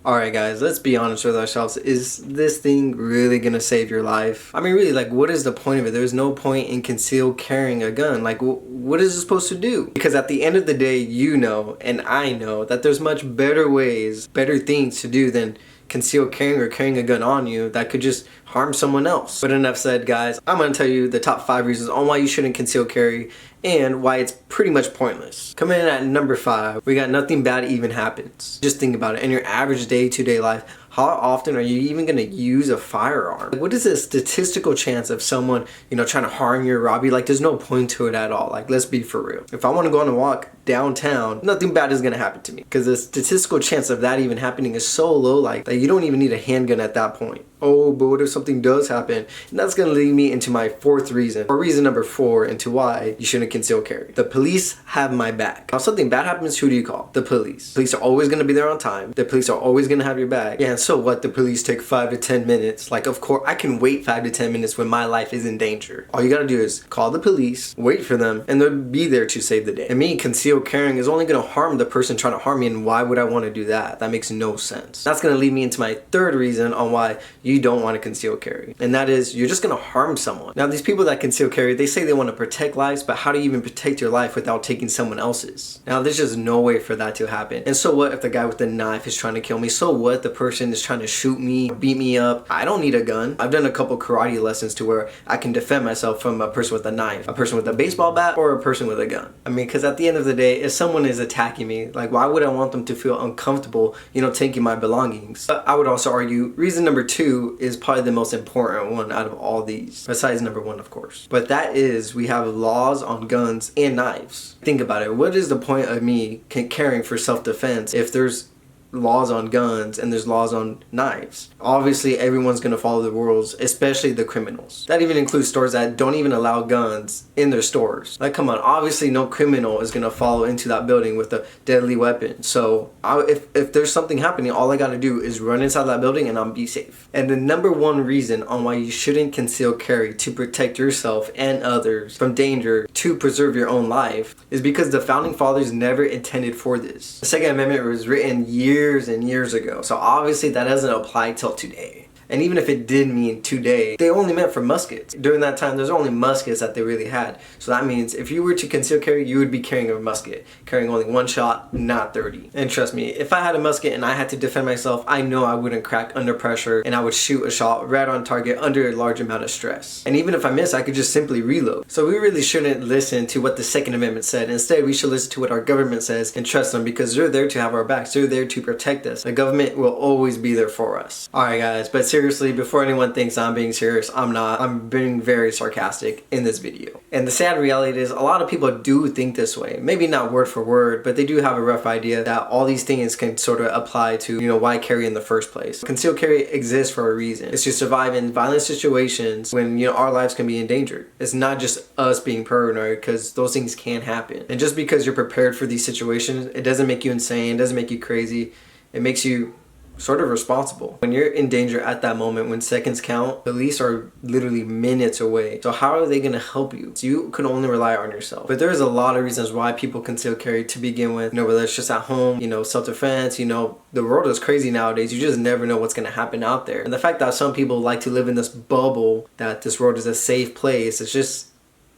Alright guys, let's be honest with ourselves. Is this thing really gonna save your life? I mean really, like, what is the point of it? There's no point in concealed carrying a gun. Like, what is it supposed to do? Because at the end of the day, you know, and I know, that there's much better ways, better things to do than concealed carrying or carrying a gun on you that could just harm someone else. But enough said, guys. I'm gonna tell you the top 5 reasons on why you shouldn't conceal carry and why it's pretty much pointless. Coming in at number 5, we got nothing bad even happens. Just think about it. In your average day-to-day life, how often are you even gonna use a firearm? Like, what is the statistical chance of someone, trying to harm you or rob you? Like, there's no point to it at all. Like, let's be for real. If I wanna go on a walk downtown, nothing bad is gonna happen to me. Because the statistical chance of that even happening is so low, like, that you don't even need a handgun at that point. Oh, but what if something does happen? And that's gonna lead me into my 4th reason, or reason number 4, into why you shouldn't conceal carry. The police have my back. Now, if something bad happens, who do you call? The police. Police are always gonna be there on time. The police are always gonna have your back. Yeah, and so what? The police take 5 to 10 minutes. Like, of course, I can wait 5 to 10 minutes when my life is in danger. All you gotta do is call the police, wait for them, and they'll be there to save the day. And me, concealed carrying is only gonna harm the person trying to harm me, and why would I wanna do that? That makes no sense. That's gonna lead me into my 3rd reason on why you don't wanna conceal carry, and that is you're just gonna harm someone. Now, these people that conceal carry, they say they want to protect lives, but how do you even protect your life without taking someone else's? Now, there's just no way for that to happen. And so what if the guy with the knife is trying to kill me? So what if the person is trying to shoot me, beat me up? I don't need a gun. I've done a couple karate lessons to where I can defend myself from a person with a knife, a person with a baseball bat, or a person with a gun. I mean, because at the end of the day, if someone is attacking me, like, why would I want them to feel uncomfortable, taking my belongings? But I would also argue reason number 2 is probably the most important one out of all these, besides number 1, of course. But that is, we have laws on guns and knives. Think about it. What is the point of me carrying for self-defense if there's laws on guns and there's laws on knives? Obviously, everyone's gonna follow the rules, especially the criminals. That even includes stores that don't even allow guns in their stores. Like, come on, obviously no criminal is gonna follow into that building with a deadly weapon. So if there's something happening, all I gotta do is run inside that building and I'll be safe. And the number 1 reason on why you shouldn't conceal carry to protect yourself and others from danger, to preserve your own life, is because the founding fathers never intended for this. The Second Amendment was written years and years ago, so obviously that doesn't apply till today. And even if it did mean today, they only meant for muskets. During that time, there's only muskets that they really had. So that means if you were to conceal carry, you would be carrying a musket, carrying only 1 shot, not 30. And trust me, if I had a musket and I had to defend myself, I know I wouldn't crack under pressure, and I would shoot a shot right on target under a large amount of stress. And even if I miss, I could just simply reload. So we really shouldn't listen to what the Second Amendment said. Instead, we should listen to what our government says and trust them, because they're there to have our backs. They're there to protect us. The government will always be there for us. Alright guys, but seriously, before anyone thinks I'm being serious, I'm not. I'm being very sarcastic in this video. And the sad reality is, a lot of people do think this way. Maybe not word for word, but they do have a rough idea that all these things can sort of apply to, why carry in the first place. Concealed carry exists for a reason. It's to survive in violent situations when, our lives can be endangered. It's not just us being paranoid, because those things can happen. And just because you're prepared for these situations, it doesn't make you insane, it doesn't make you crazy. It makes you sort of responsible. When you're in danger at that moment, when seconds count, police are literally minutes away. So how are they gonna help you? So you can only rely on yourself. But there's a lot of reasons why people conceal carry to begin with. Whether it's just at home, self-defense, the world is crazy nowadays. You just never know what's gonna happen out there. And the fact that some people like to live in this bubble that this world is a safe place, it's just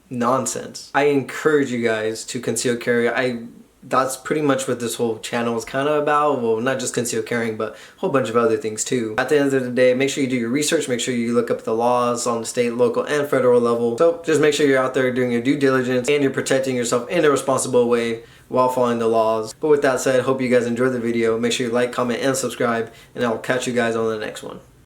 nonsense. I encourage you guys to conceal carry. That's pretty much what this whole channel is kind of about. Well, not just concealed carrying, but a whole bunch of other things too. At the end of the day, make sure you do your research, make sure you look up the laws on the state, local, and federal level. So just make sure you're out there doing your due diligence and you're protecting yourself in a responsible way while following the laws. But with that said, hope you guys enjoyed the video. Make sure you like, comment, and subscribe, and I'll catch you guys on the next one.